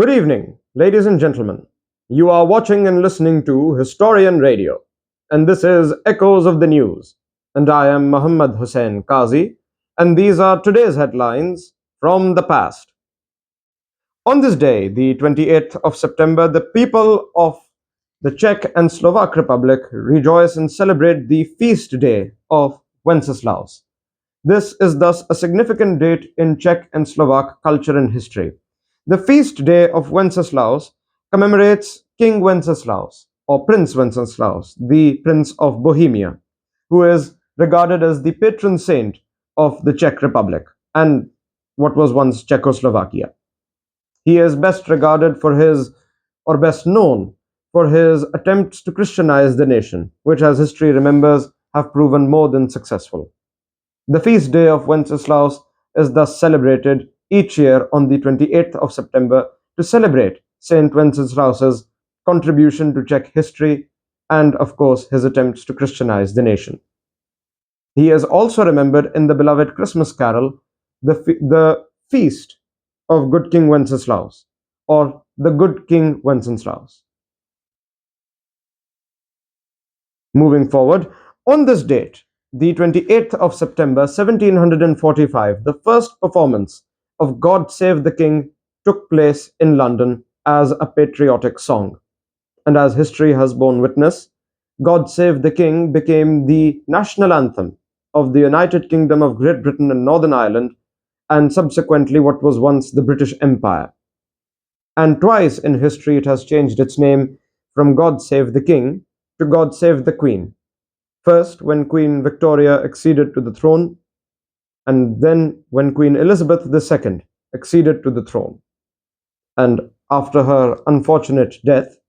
Good evening, ladies and gentlemen. You are watching and listening to Historian Radio, and this is Echoes of the News. And I am Muhammad Hussain Qazi, and these are today's headlines from the past. On this day, the 28th of September, the people of the Czech and Slovak Republic rejoice and celebrate the feast day of Wenceslaus. This is thus a significant date in Czech and Slovak culture and history. The feast day of Wenceslaus commemorates King Wenceslaus or Prince Wenceslaus, the Prince of Bohemia, who is regarded as the patron saint of the Czech Republic and what was once Czechoslovakia. He is best regarded for his, or best known for his attempts to Christianize the nation, which, as history remembers, have proven more than successful. The feast day of Wenceslaus is thus celebrated each year on the 28th of September to celebrate Saint Wenceslaus's contribution to Czech history and, of course, his attempts to Christianize the nation. He is also remembered in the beloved Christmas carol, the feast of Good King Wenceslaus, or the Good King Wenceslaus. Moving forward, on this date, the 28th of September 1745, the first performance of God Save the King took place in London as a patriotic song. And as history has borne witness, God Save the King became the national anthem of the United Kingdom of Great Britain and Northern Ireland, and subsequently what was once the British Empire. And twice in history it has changed its name from God Save the King to God Save the Queen. First, when Queen Victoria acceded to the throne, and then when Queen Elizabeth II acceded to the throne. And after her unfortunate death,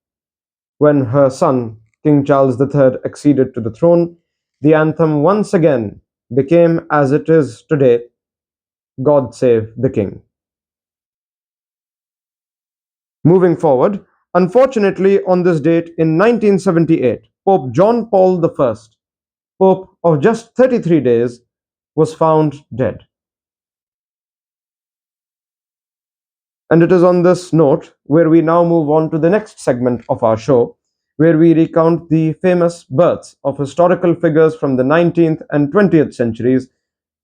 when her son, King Charles III, acceded to the throne, the anthem once again became, as it is today, God Save the King. Moving forward, unfortunately, on this date in 1978, Pope John Paul I, Pope of just 33 days, was found dead. And it is on this note where we now move on to the next segment of our show, where we recount the famous births of historical figures from the 19th and 20th centuries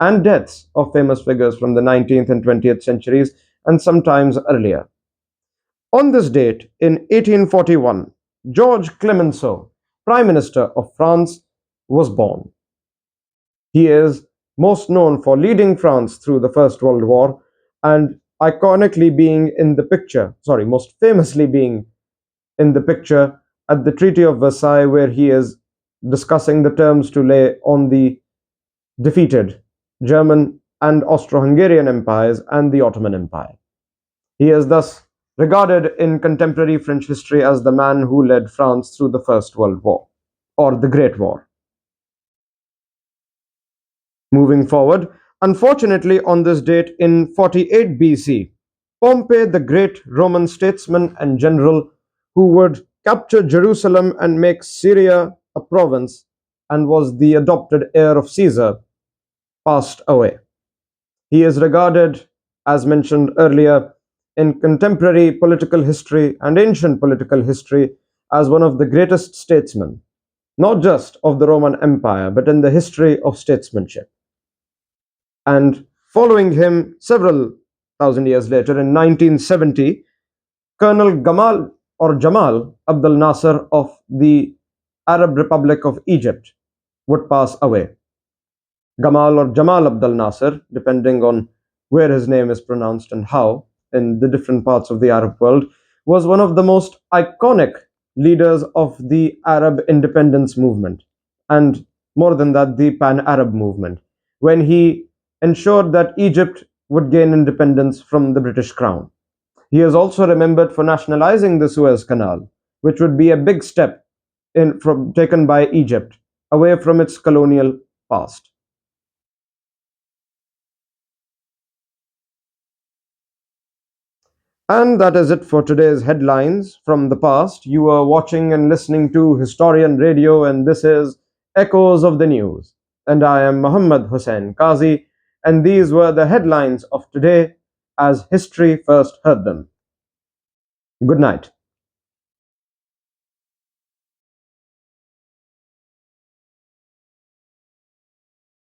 and deaths of famous figures from the 19th and 20th centuries and sometimes earlier. On this date in 1841, George Clemenceau, Prime Minister of France, was born. He is most known for leading France through the First World War and iconically being in the picture, most famously being in the picture at the Treaty of Versailles, where he is discussing the terms to lay on the defeated German and Austro-Hungarian empires and the Ottoman Empire. He is thus regarded in contemporary French history as the man who led France through the First World War, or the Great War. Moving forward, unfortunately, on this date in 48 BC, Pompey, the great Roman statesman and general who would capture Jerusalem and make Syria a province and was the adopted heir of Caesar, passed away. He is regarded, as mentioned earlier, in contemporary political history and ancient political history as one of the greatest statesmen, not just of the Roman Empire, but in the history of statesmanship. And following him several thousand years later, in 1970, Colonel Jamal Abdel Nasser of the Arab Republic of Egypt would pass away. Gamal or Jamal Abdel Nasser, depending on where his name is pronounced and how in the different parts of the Arab world, was one of the most iconic leaders of the Arab independence movement, and more than that, the Pan-Arab movement, when he ensured that Egypt would gain independence from the British Crown. He is also remembered for nationalizing the Suez Canal, which would be a big step taken by Egypt away from its colonial past. And that is it for today's headlines from the past. You are watching and listening to Historian Radio, and this is Echoes of the News. And I am Muhammad Hussain Qazi, and these were the headlines of today as history first heard them. Good night.